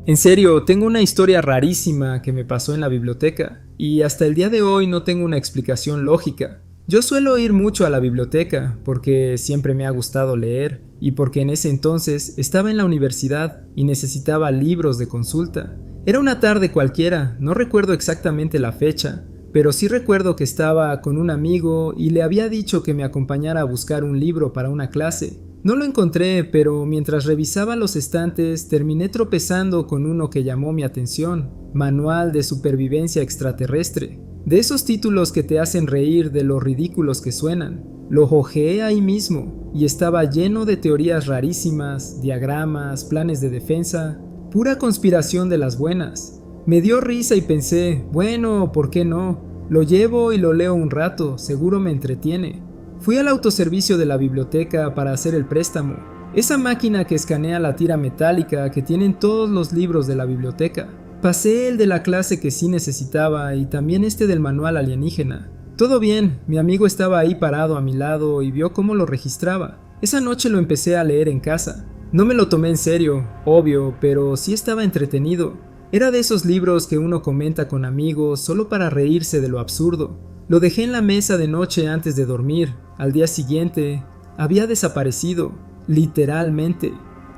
En serio, tengo una historia rarísima que me pasó en la biblioteca, y hasta el día de hoy no tengo una explicación lógica. Yo suelo ir mucho a la biblioteca porque siempre me ha gustado leer y porque en ese entonces estaba en la universidad y necesitaba libros de consulta. Era una tarde cualquiera, no recuerdo exactamente la fecha, pero sí recuerdo que estaba con un amigo y le había dicho que me acompañara a buscar un libro para una clase. No lo encontré, pero mientras revisaba los estantes terminé tropezando con uno que llamó mi atención: Manual de Supervivencia Extraterrestre. De esos títulos que te hacen reír de lo ridículos que suenan. Lo hojeé ahí mismo y estaba lleno de teorías rarísimas, diagramas, planes de defensa, pura conspiración de las buenas. Me dio risa y pensé, bueno, ¿por qué no? Lo llevo y lo leo un rato, seguro me entretiene. Fui al autoservicio de la biblioteca para hacer el préstamo, esa máquina que escanea la tira metálica que tienen todos los libros de la biblioteca. Pasé el de la clase que sí necesitaba y también este del manual alienígena. Todo bien, mi amigo estaba ahí parado a mi lado y vio cómo lo registraba. Esa noche lo empecé a leer en casa. No me lo tomé en serio, obvio, pero sí estaba entretenido. Era de esos libros que uno comenta con amigos solo para reírse de lo absurdo. Lo dejé en la mesa de noche antes de dormir. Al día siguiente, había desaparecido, literalmente.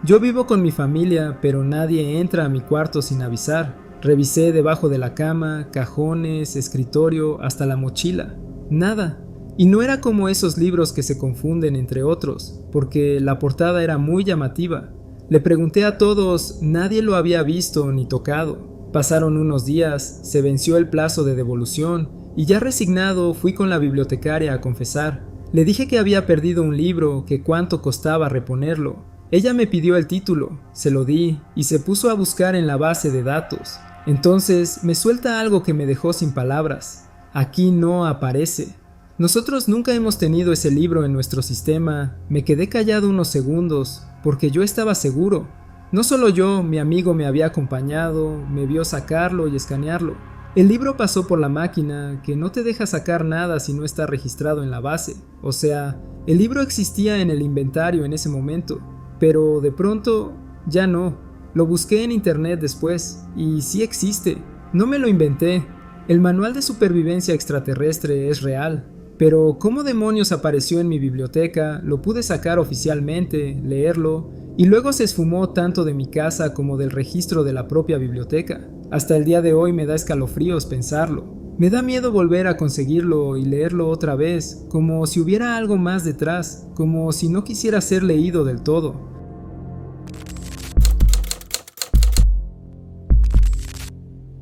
Yo vivo con mi familia, pero nadie entra a mi cuarto sin avisar. Revisé debajo de la cama, cajones, escritorio, hasta la mochila. Nada. Y no era como esos libros que se confunden entre otros, porque la portada era muy llamativa. Le pregunté a todos, nadie lo había visto ni tocado. Pasaron unos días, se venció el plazo de devolución, y ya resignado fui con la bibliotecaria a confesar. Le dije que había perdido un libro, que cuánto costaba reponerlo. Ella me pidió el título, se lo di y se puso a buscar en la base de datos. Entonces me suelta algo que me dejó sin palabras. Aquí no aparece. Nosotros nunca hemos tenido ese libro en nuestro sistema. Me quedé callado unos segundos porque yo estaba seguro. No solo yo, mi amigo me había acompañado, me vio sacarlo y escanearlo. El libro pasó por la máquina, que no te deja sacar nada si no está registrado en la base. O sea, el libro existía en el inventario en ese momento, pero de pronto ya no. Lo busqué en internet después, y sí existe. No me lo inventé. El manual de supervivencia extraterrestre es real. Pero ¿cómo demonios apareció en mi biblioteca? Lo pude sacar oficialmente, leerlo, y luego se esfumó tanto de mi casa como del registro de la propia biblioteca. Hasta el día de hoy me da escalofríos pensarlo. Me da miedo volver a conseguirlo y leerlo otra vez, como si hubiera algo más detrás, como si no quisiera ser leído del todo.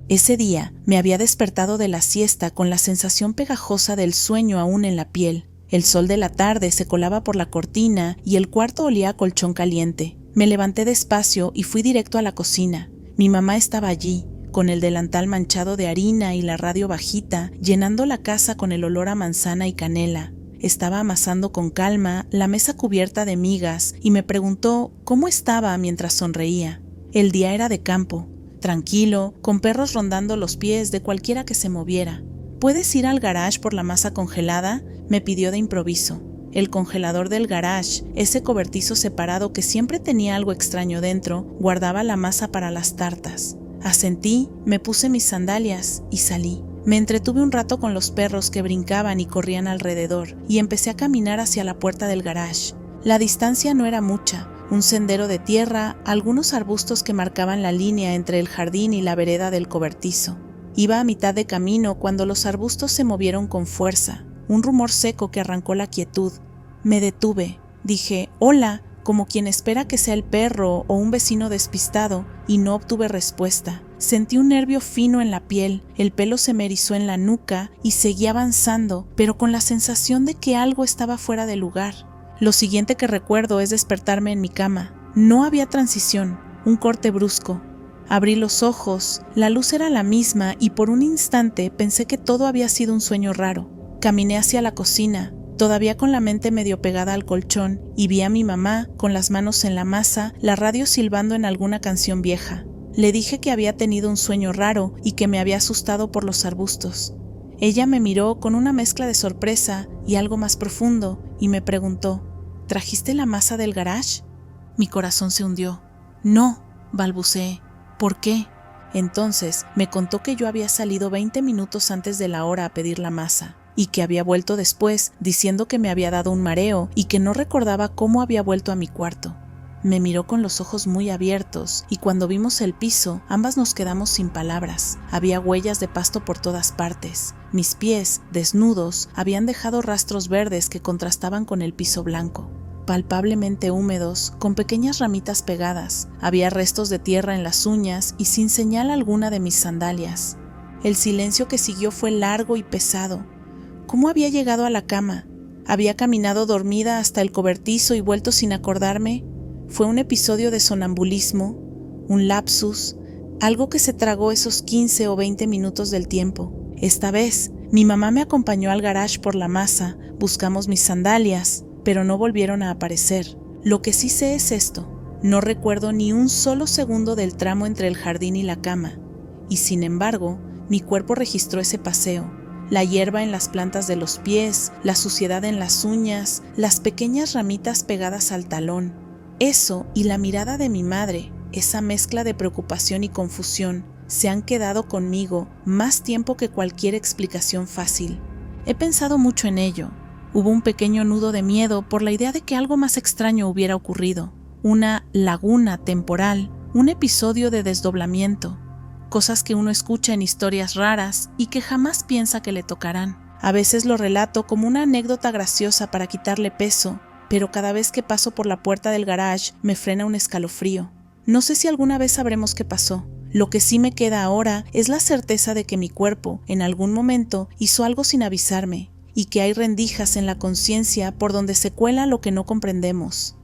Ese día me había despertado de la siesta con la sensación pegajosa del sueño aún en la piel. El sol de la tarde se colaba por la cortina y el cuarto olía a colchón caliente. Me levanté despacio y fui directo a la cocina. Mi mamá estaba allí, con el delantal manchado de harina y la radio bajita, llenando la casa con el olor a manzana y canela. Estaba amasando con calma la mesa cubierta de migas y me preguntó cómo estaba mientras sonreía. El día era de campo, tranquilo, con perros rondando los pies de cualquiera que se moviera. ¿Puedes ir al garage por la masa congelada?, me pidió de improviso. El congelador del garage, ese cobertizo separado que siempre tenía algo extraño dentro, guardaba la masa para las tartas. Asentí, me puse mis sandalias y salí. Me entretuve un rato con los perros que brincaban y corrían alrededor y empecé a caminar hacia la puerta del garage. La distancia no era mucha, un sendero de tierra, algunos arbustos que marcaban la línea entre el jardín y la vereda del cobertizo. Iba a mitad de camino cuando los arbustos se movieron con fuerza, un rumor seco que arrancó la quietud. Me detuve, dije «hola», como quien espera que sea el perro o un vecino despistado, y no obtuve respuesta. Sentí un nervio fino en la piel, el pelo se me erizó en la nuca y seguí avanzando, pero con la sensación de que algo estaba fuera de lugar. Lo siguiente que recuerdo es despertarme en mi cama. No había transición, un corte brusco. Abrí los ojos, la luz era la misma y por un instante pensé que todo había sido un sueño raro. Caminé hacia la cocina, todavía con la mente medio pegada al colchón, y vi a mi mamá, con las manos en la masa, la radio silbando en alguna canción vieja. Le dije que había tenido un sueño raro y que me había asustado por los arbustos. Ella me miró con una mezcla de sorpresa y algo más profundo y me preguntó, ¿trajiste la masa del garage? Mi corazón se hundió. No, balbuceé. ¿Por qué? Entonces me contó que yo había salido 20 minutos antes de la hora a pedir la masa y que había vuelto después diciendo que me había dado un mareo y que no recordaba cómo había vuelto a mi cuarto. Me miró con los ojos muy abiertos y cuando vimos el piso, ambas nos quedamos sin palabras. Había huellas de pasto por todas partes. Mis pies, desnudos, habían dejado rastros verdes que contrastaban con el piso blanco. Palpablemente húmedos, con pequeñas ramitas pegadas. Había restos de tierra en las uñas y sin señal alguna de mis sandalias. El silencio que siguió fue largo y pesado. ¿Cómo había llegado a la cama? ¿Había caminado dormida hasta el cobertizo y vuelto sin acordarme? ¿Fue un episodio de sonambulismo? ¿Un lapsus? Algo que se tragó esos 15 o 20 minutos del tiempo. Esta vez, mi mamá me acompañó al garage por la masa, buscamos mis sandalias, pero no volvieron a aparecer. Lo que sí sé es esto: no recuerdo ni un solo segundo del tramo entre el jardín y la cama, y sin embargo, mi cuerpo registró ese paseo. La hierba en las plantas de los pies, la suciedad en las uñas, las pequeñas ramitas pegadas al talón. Eso y la mirada de mi madre, esa mezcla de preocupación y confusión, se han quedado conmigo más tiempo que cualquier explicación fácil. He pensado mucho en ello. Hubo un pequeño nudo de miedo por la idea de que algo más extraño hubiera ocurrido. Una laguna temporal, un episodio de desdoblamiento. Cosas que uno escucha en historias raras y que jamás piensa que le tocarán. A veces lo relato como una anécdota graciosa para quitarle peso, pero cada vez que paso por la puerta del garage me frena un escalofrío. No sé si alguna vez sabremos qué pasó. Lo que sí me queda ahora es la certeza de que mi cuerpo, en algún momento, hizo algo sin avisarme, y que hay rendijas en la conciencia por donde se cuela lo que no comprendemos.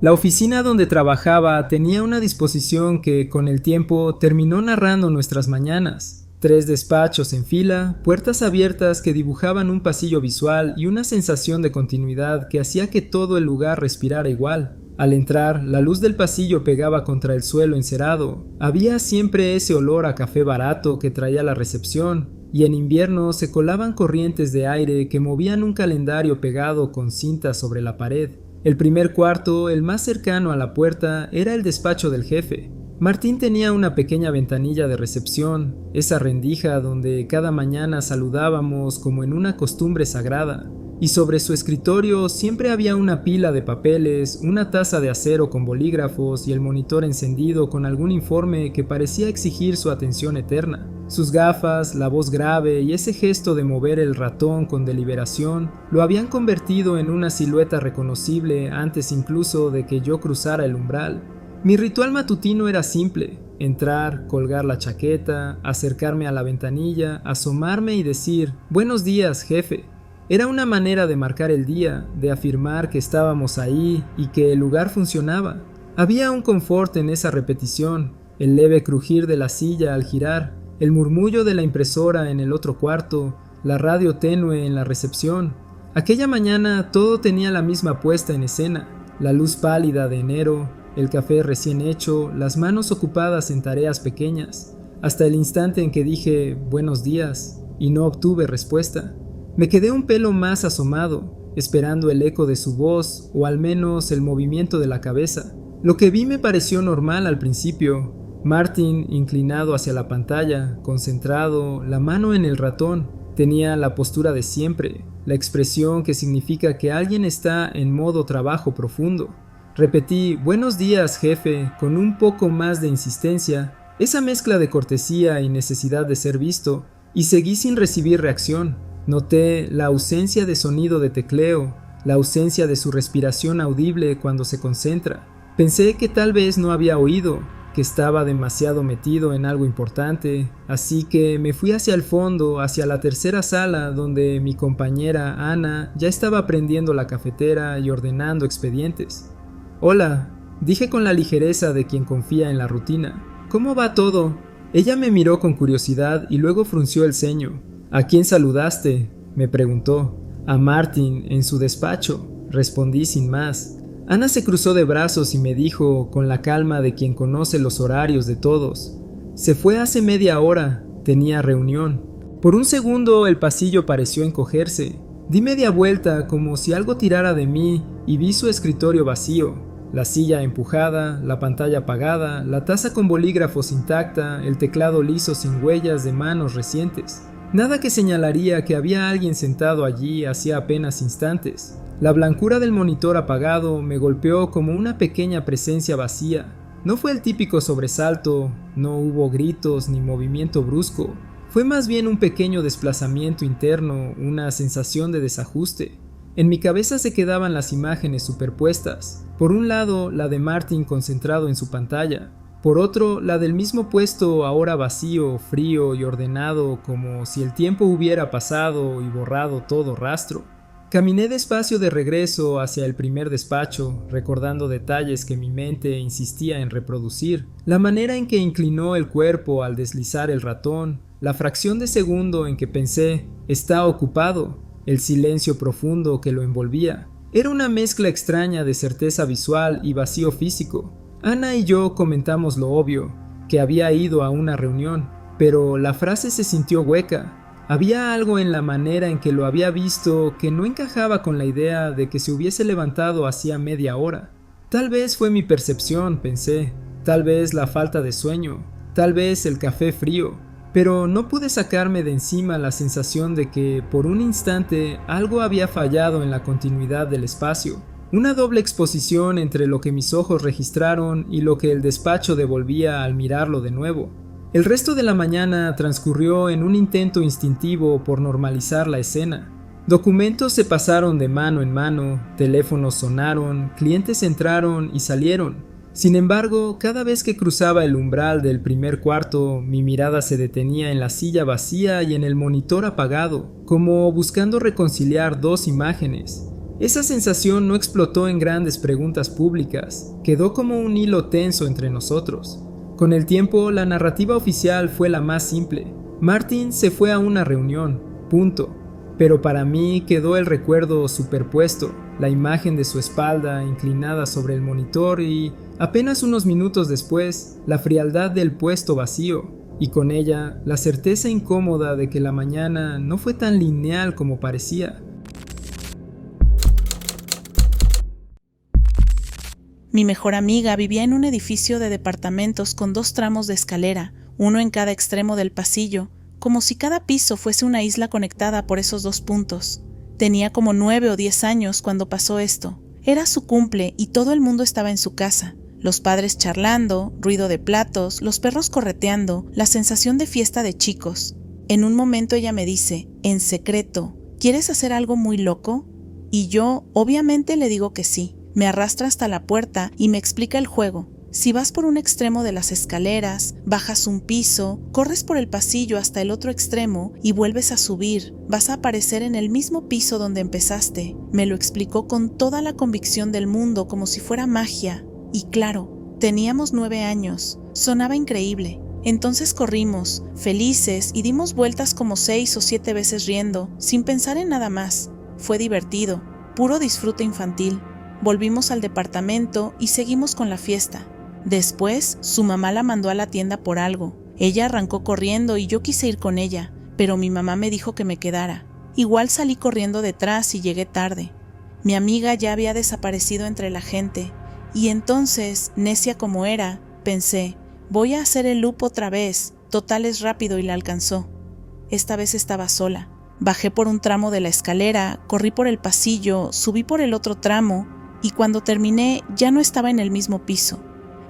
La oficina donde trabajaba tenía una disposición que, con el tiempo, terminó narrando nuestras mañanas. 3 despachos en fila, puertas abiertas que dibujaban un pasillo visual y una sensación de continuidad que hacía que todo el lugar respirara igual. Al entrar, la luz del pasillo pegaba contra el suelo encerado. Había siempre ese olor a café barato que traía la recepción, y en invierno se colaban corrientes de aire que movían un calendario pegado con cintas sobre la pared. El primer cuarto, el más cercano a la puerta, era el despacho del jefe. Martín tenía una pequeña ventanilla de recepción, esa rendija donde cada mañana saludábamos como en una costumbre sagrada, y sobre su escritorio siempre había una pila de papeles, una taza de acero con bolígrafos y el monitor encendido con algún informe que parecía exigir su atención eterna. Sus gafas, la voz grave y ese gesto de mover el ratón con deliberación lo habían convertido en una silueta reconocible antes incluso de que yo cruzara el umbral. Mi ritual matutino era simple: entrar, colgar la chaqueta, acercarme a la ventanilla, asomarme y decir «Buenos días, jefe». Era una manera de marcar el día, de afirmar que estábamos ahí y que el lugar funcionaba. Había un confort en esa repetición, el leve crujir de la silla al girar, el murmullo de la impresora en el otro cuarto, la radio tenue en la recepción. Aquella mañana todo tenía la misma puesta en escena: la luz pálida de enero, el café recién hecho, las manos ocupadas en tareas pequeñas, hasta el instante en que dije «buenos días» y no obtuve respuesta. Me quedé un pelo más asomado, esperando el eco de su voz o al menos el movimiento de la cabeza. Lo que vi me pareció normal al principio. Martin, inclinado hacia la pantalla, concentrado, la mano en el ratón, tenía la postura de siempre, la expresión que significa que alguien está en modo trabajo profundo. Repetí «buenos días, jefe», con un poco más de insistencia, esa mezcla de cortesía y necesidad de ser visto, y seguí sin recibir reacción. Noté la ausencia de sonido de tecleo, la ausencia de su respiración audible cuando se concentra. Pensé que tal vez no había oído, que estaba demasiado metido en algo importante, así que me fui hacia el fondo, hacia la tercera sala, donde mi compañera Ana ya estaba prendiendo la cafetera y ordenando expedientes. «Hola», dije con la ligereza de quien confía en la rutina. «¿Cómo va todo?» Ella me miró con curiosidad y luego frunció el ceño. «¿A quién saludaste?», me preguntó. «A Martin, en su despacho», respondí sin más. Ana se cruzó de brazos y me dijo, con la calma de quien conoce los horarios de todos: «Se fue hace media hora, tenía reunión». Por un segundo el pasillo pareció encogerse. Di media vuelta como si algo tirara de mí y vi su escritorio vacío, la silla empujada, la pantalla apagada, la taza con bolígrafos intacta, el teclado liso sin huellas de manos recientes. Nada que señalaría que había alguien sentado allí hacía apenas instantes. La blancura del monitor apagado me golpeó como una pequeña presencia vacía. No fue el típico sobresalto, no hubo gritos ni movimiento brusco. Fue más bien un pequeño desplazamiento interno, una sensación de desajuste. En mi cabeza se quedaban las imágenes superpuestas. Por un lado, la de Martin concentrado en su pantalla. Por otro, la del mismo puesto ahora vacío, frío y ordenado, como si el tiempo hubiera pasado y borrado todo rastro. Caminé despacio de regreso hacia el primer despacho, recordando detalles que mi mente insistía en reproducir. La manera en que inclinó el cuerpo al deslizar el ratón, la fracción de segundo en que pensé, está ocupado, el silencio profundo que lo envolvía. Era una mezcla extraña de certeza visual y vacío físico. Ana y yo comentamos lo obvio, que había ido a una reunión, pero la frase se sintió hueca. Había algo en la manera en que lo había visto que no encajaba con la idea de que se hubiese levantado hacía media hora. Tal vez fue mi percepción, pensé, tal vez la falta de sueño, tal vez el café frío, pero no pude sacarme de encima la sensación de que, por un instante, algo había fallado en la continuidad del espacio. Una doble exposición entre lo que mis ojos registraron y lo que el despacho devolvía al mirarlo de nuevo. El resto de la mañana transcurrió en un intento instintivo por normalizar la escena. Documentos se pasaron de mano en mano, teléfonos sonaron, clientes entraron y salieron. Sin embargo, cada vez que cruzaba el umbral del primer cuarto, mi mirada se detenía en la silla vacía y en el monitor apagado, como buscando reconciliar dos imágenes. Esa sensación no explotó en grandes preguntas públicas, quedó como un hilo tenso entre nosotros. Con el tiempo, la narrativa oficial fue la más simple. Martin se fue a una reunión, punto. Pero para mí quedó el recuerdo superpuesto, la imagen de su espalda inclinada sobre el monitor y, apenas unos minutos después, la frialdad del puesto vacío, y con ella la certeza incómoda de que la mañana no fue tan lineal como parecía. Mi mejor amiga vivía en un edificio de departamentos con 2 tramos de escalera, uno en cada extremo del pasillo, como si cada piso fuese una isla conectada por esos 2 puntos. Tenía como 9 o 10 años cuando pasó esto. Era su cumple y todo el mundo estaba en su casa. Los padres charlando, ruido de platos, los perros correteando, la sensación de fiesta de chicos. En un momento ella me dice, en secreto, ¿quieres hacer algo muy loco? Y yo, obviamente, le digo que sí. Me arrastra hasta la puerta y me explica el juego. Si vas por un extremo de las escaleras, bajas un piso, corres por el pasillo hasta el otro extremo y vuelves a subir, vas a aparecer en el mismo piso donde empezaste. Me lo explicó con toda la convicción del mundo, como si fuera magia. Y claro, teníamos 9 años. Sonaba increíble. Entonces corrimos, felices, y dimos vueltas como 6 o 7 veces riendo, sin pensar en nada más. Fue divertido, puro disfrute infantil. Volvimos al departamento y seguimos con la fiesta. Después, su mamá la mandó a la tienda por algo. Ella arrancó corriendo y yo quise ir con ella, pero mi mamá me dijo que me quedara. Igual salí corriendo detrás y llegué tarde. Mi amiga ya había desaparecido entre la gente, y entonces, necia como era, pensé, voy a hacer el loop otra vez, total es rápido y la alcanzó. Esta vez estaba sola. Bajé por un tramo de la escalera, corrí por el pasillo, subí por el otro tramo, y cuando terminé ya no estaba en el mismo piso.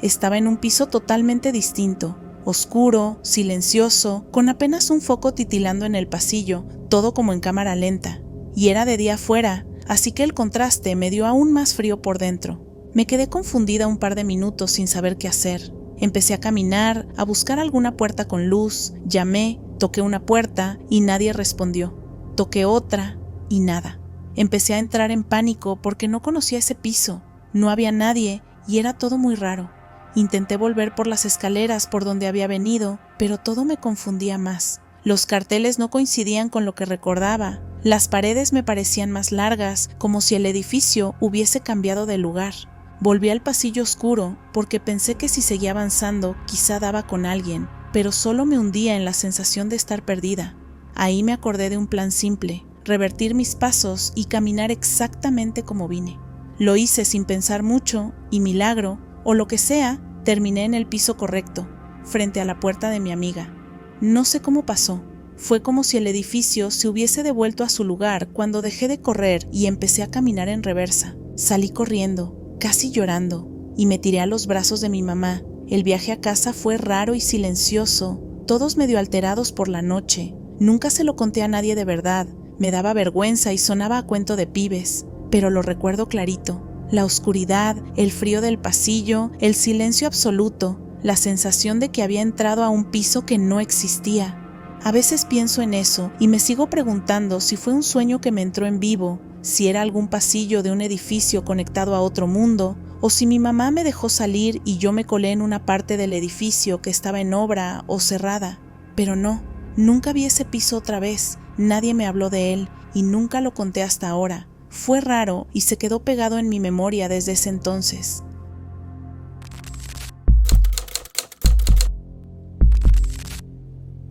Estaba en un piso totalmente distinto, oscuro, silencioso, con apenas un foco titilando en el pasillo, todo como en cámara lenta. Y era de día afuera, así que el contraste me dio aún más frío por dentro. Me quedé confundida un par de minutos sin saber qué hacer. Empecé a caminar, a buscar alguna puerta con luz, llamé, toqué una puerta y nadie respondió. Toqué otra y nada. Empecé a entrar en pánico porque no conocía ese piso. No había nadie y era todo muy raro. Intenté volver por las escaleras por donde había venido, pero todo me confundía más. Los carteles no coincidían con lo que recordaba. Las paredes me parecían más largas, como si el edificio hubiese cambiado de lugar. Volví al pasillo oscuro porque pensé que si seguía avanzando quizá daba con alguien, pero solo me hundía en la sensación de estar perdida. Ahí me acordé de un plan simple. revertir mis pasos y caminar exactamente como vine. Lo hice sin pensar mucho y milagro, o lo que sea, terminé en el piso correcto, frente a la puerta de mi amiga. No sé cómo pasó. Fue como si el edificio se hubiese devuelto a su lugar cuando dejé de correr y empecé a caminar en reversa. Salí corriendo, casi llorando, y me tiré a los brazos de mi mamá. El viaje a casa fue raro y silencioso, todos medio alterados por la noche. Nunca se lo conté a nadie de verdad. Me daba vergüenza y sonaba a cuento de pibes, pero lo recuerdo clarito. La oscuridad, el frío del pasillo, el silencio absoluto, la sensación de que había entrado a un piso que no existía. A veces pienso en eso y me sigo preguntando si fue un sueño que me entró en vivo, si era algún pasillo de un edificio conectado a otro mundo, o si mi mamá me dejó salir y yo me colé en una parte del edificio que estaba en obra o cerrada. Pero no, nunca vi ese piso otra vez, nadie me habló de él y nunca lo conté hasta ahora. Fue raro y se quedó pegado en mi memoria desde ese entonces.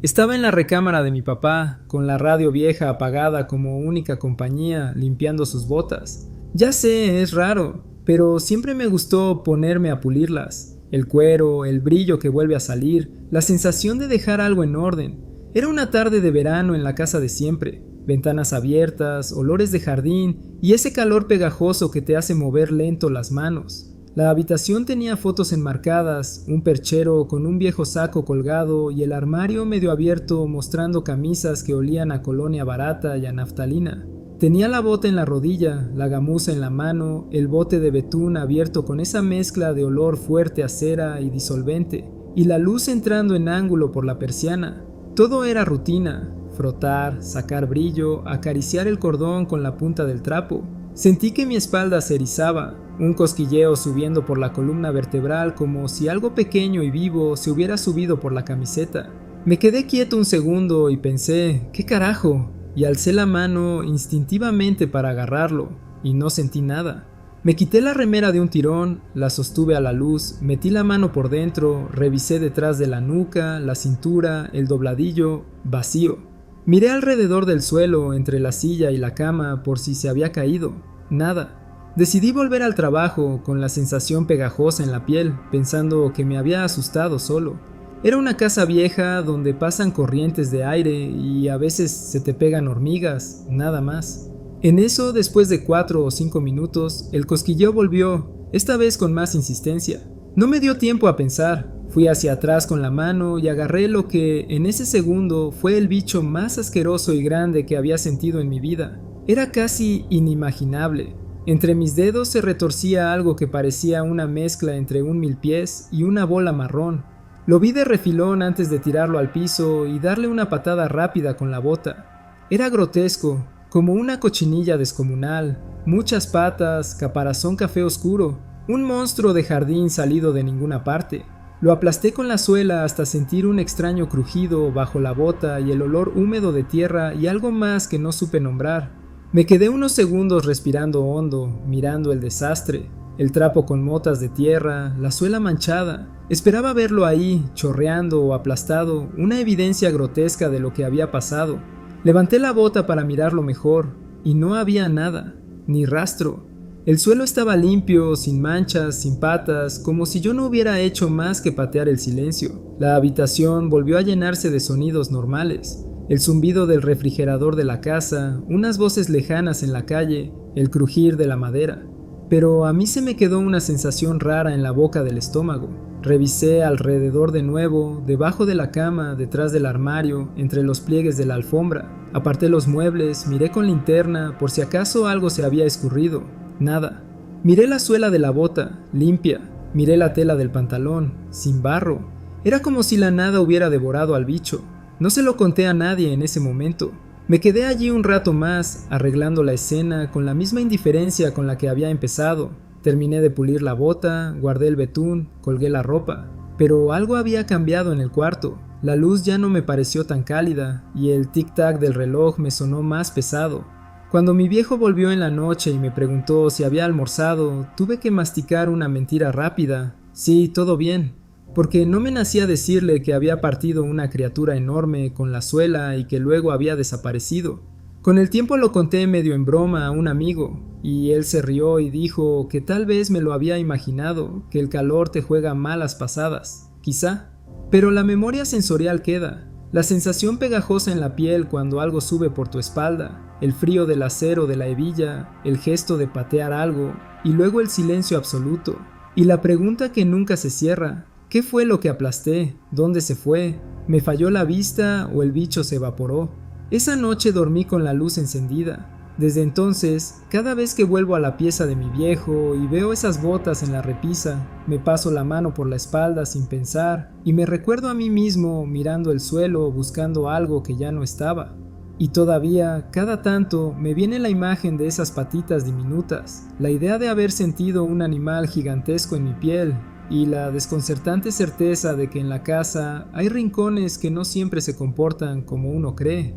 Estaba en la recámara de mi papá, con la radio vieja apagada como única compañía, limpiando sus botas. Ya sé, es raro, pero siempre me gustó ponerme a pulirlas. El cuero, el brillo que vuelve a salir, la sensación de dejar algo en orden. Era una tarde de verano en la casa de siempre. Ventanas abiertas, olores de jardín y ese calor pegajoso que te hace mover lento las manos. La habitación tenía fotos enmarcadas, un perchero con un viejo saco colgado y el armario medio abierto mostrando camisas que olían a colonia barata y a naftalina. Tenía la bota en la rodilla, la gamuza en la mano, el bote de betún abierto con esa mezcla de olor fuerte a cera y disolvente, y la luz entrando en ángulo por la persiana. Todo era rutina: frotar, sacar brillo, acariciar el cordón con la punta del trapo. Sentí que mi espalda se erizaba, un cosquilleo subiendo por la columna vertebral como si algo pequeño y vivo se hubiera subido por la camiseta. Me quedé quieto un segundo y pensé, ¿qué carajo? Y alcé la mano instintivamente para agarrarlo, y no sentí nada. Me quité la remera de un tirón, la sostuve a la luz, metí la mano por dentro, revisé detrás de la nuca, la cintura, el dobladillo, vacío. Miré alrededor del suelo, entre la silla y la cama, por si se había caído. Nada. Decidí volver al trabajo, con la sensación pegajosa en la piel, pensando que me había asustado solo. Era una casa vieja donde pasan corrientes de aire y a veces se te pegan hormigas, nada más. En eso, después de 4 o 5 minutos, el cosquilleo volvió, esta vez con más insistencia. No me dio tiempo a pensar. Fui hacia atrás con la mano y agarré lo que, en ese segundo, fue el bicho más asqueroso y grande que había sentido en mi vida. Era casi inimaginable. Entre mis dedos se retorcía algo que parecía una mezcla entre un milpiés y una bola marrón. Lo vi de refilón antes de tirarlo al piso y darle una patada rápida con la bota. Era grotesco, como una cochinilla descomunal, muchas patas, caparazón café oscuro, un monstruo de jardín salido de ninguna parte. Lo aplasté con la suela hasta sentir un extraño crujido bajo la bota y el olor húmedo de tierra y algo más que no supe nombrar. Me quedé unos segundos respirando hondo, mirando el desastre, el trapo con motas de tierra, la suela manchada. Esperaba verlo ahí, chorreando o aplastado, una evidencia grotesca de lo que había pasado. Levanté la bota para mirarlo mejor, y no había nada, ni rastro. El suelo estaba limpio, sin manchas, sin patas, como si yo no hubiera hecho más que patear el silencio. La habitación volvió a llenarse de sonidos normales. El zumbido del refrigerador de la casa, unas voces lejanas en la calle, el crujir de la madera. Pero a mí se me quedó una sensación rara en la boca del estómago. Revisé alrededor de nuevo, debajo de la cama, detrás del armario, entre los pliegues de la alfombra. Aparté los muebles, miré con linterna por si acaso algo se había escurrido. Nada. Miré la suela de la bota, limpia. Miré la tela del pantalón, sin barro. Era como si la nada hubiera devorado al bicho. No se lo conté a nadie en ese momento. Me quedé allí un rato más, arreglando la escena con la misma indiferencia con la que había empezado. Terminé de pulir la bota, guardé el betún, colgué la ropa. Pero algo había cambiado en el cuarto. La luz ya no me pareció tan cálida y el tic-tac del reloj me sonó más pesado. Cuando mi viejo volvió en la noche y me preguntó si había almorzado, tuve que masticar una mentira rápida. Sí, todo bien, porque no me nacía decirle que había partido una criatura enorme con la suela y que luego había desaparecido. Con el tiempo lo conté medio en broma a un amigo, y él se rió y dijo que tal vez me lo había imaginado, que el calor te juega malas pasadas, quizá. Pero la memoria sensorial queda, la sensación pegajosa en la piel cuando algo sube por tu espalda, el frío del acero de la hebilla, el gesto de patear algo, y luego el silencio absoluto. Y la pregunta que nunca se cierra: ¿qué fue lo que aplasté? ¿Dónde se fue? ¿Me falló la vista o el bicho se evaporó? Esa noche dormí con la luz encendida. Desde entonces, cada vez que vuelvo a la pieza de mi viejo y veo esas botas en la repisa, me paso la mano por la espalda sin pensar y me recuerdo a mí mismo mirando el suelo buscando algo que ya no estaba. Y todavía, cada tanto, me viene la imagen de esas patitas diminutas, la idea de haber sentido un animal gigantesco en mi piel y la desconcertante certeza de que en la casa hay rincones que no siempre se comportan como uno cree.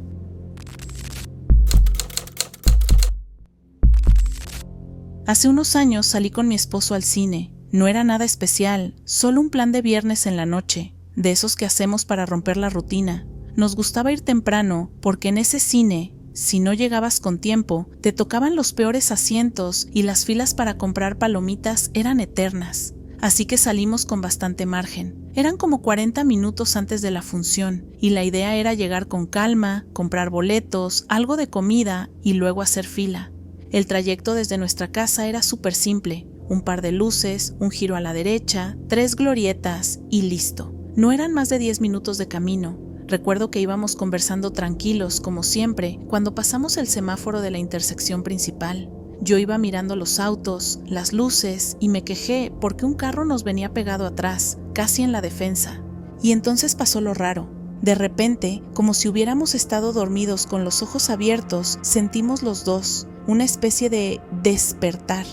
Hace unos años salí con mi esposo al cine. No era nada especial, solo un plan de viernes en la noche, de esos que hacemos para romper la rutina. Nos gustaba ir temprano porque en ese cine, si no llegabas con tiempo, te tocaban los peores asientos y las filas para comprar palomitas eran eternas. Así que salimos con bastante margen. Eran como 40 minutos antes de la función y la idea era llegar con calma, comprar boletos, algo de comida y luego hacer fila. El trayecto desde nuestra casa era súper simple, un par de luces, un giro a la derecha, 3 glorietas y listo. No eran más de 10 minutos de camino. Recuerdo que íbamos conversando tranquilos, como siempre, cuando pasamos el semáforo de la intersección principal. Yo iba mirando los autos, las luces y me quejé porque un carro nos venía pegado atrás, casi en la defensa. Y entonces pasó lo raro. De repente, como si hubiéramos estado dormidos con los ojos abiertos, sentimos los dos una especie de despertar.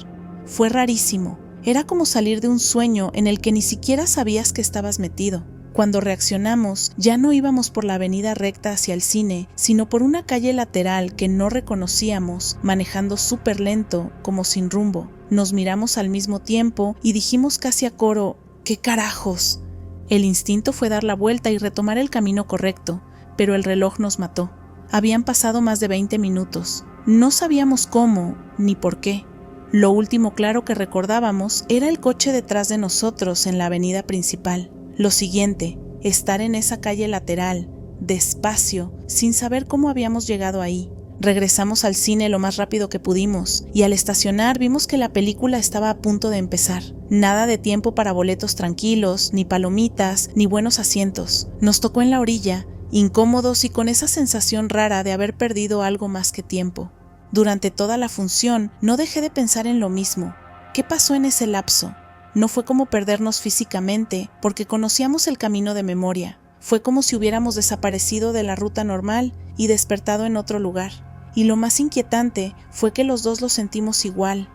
Fue rarísimo. Era como salir de un sueño en el que ni siquiera sabías que estabas metido. Cuando reaccionamos, ya no íbamos por la avenida recta hacia el cine, sino por una calle lateral que no reconocíamos, manejando súper lento, como sin rumbo. Nos miramos al mismo tiempo y dijimos casi a coro: ¿qué carajos? El instinto fue dar la vuelta y retomar el camino correcto, pero el reloj nos mató. Habían pasado más de 20 minutos. No sabíamos cómo ni por qué. Lo último claro que recordábamos era el coche detrás de nosotros en la avenida principal. Lo siguiente, estar en esa calle lateral, despacio, sin saber cómo habíamos llegado ahí. Regresamos al cine lo más rápido que pudimos y al estacionar vimos que la película estaba a punto de empezar. Nada de tiempo para boletos tranquilos, ni palomitas, ni buenos asientos. Nos tocó en la orilla, incómodos y con esa sensación rara de haber perdido algo más que tiempo. Durante toda la función no dejé de pensar en lo mismo. ¿Qué pasó en ese lapso? No fue como perdernos físicamente, porque conocíamos el camino de memoria. Fue como si hubiéramos desaparecido de la ruta normal y despertado en otro lugar. Y lo más inquietante fue que los dos lo sentimos igual.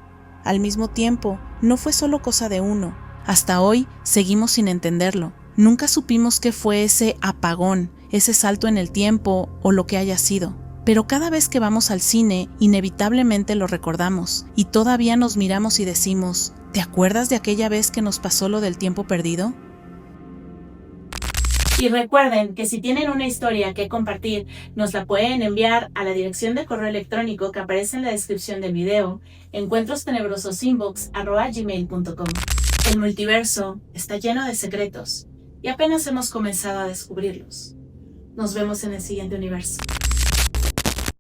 Al mismo tiempo, no fue solo cosa de uno. Hasta hoy seguimos sin entenderlo. Nunca supimos qué fue ese apagón, ese salto en el tiempo o lo que haya sido. Pero cada vez que vamos al cine, inevitablemente lo recordamos y todavía nos miramos y decimos: ¿te acuerdas de aquella vez que nos pasó lo del tiempo perdido? Y recuerden que si tienen una historia que compartir, nos la pueden enviar a la dirección de correo electrónico que aparece en la descripción del video, encuentrostenebrososInbox@gmail.com. El multiverso está lleno de secretos y apenas hemos comenzado a descubrirlos. Nos vemos en el siguiente universo.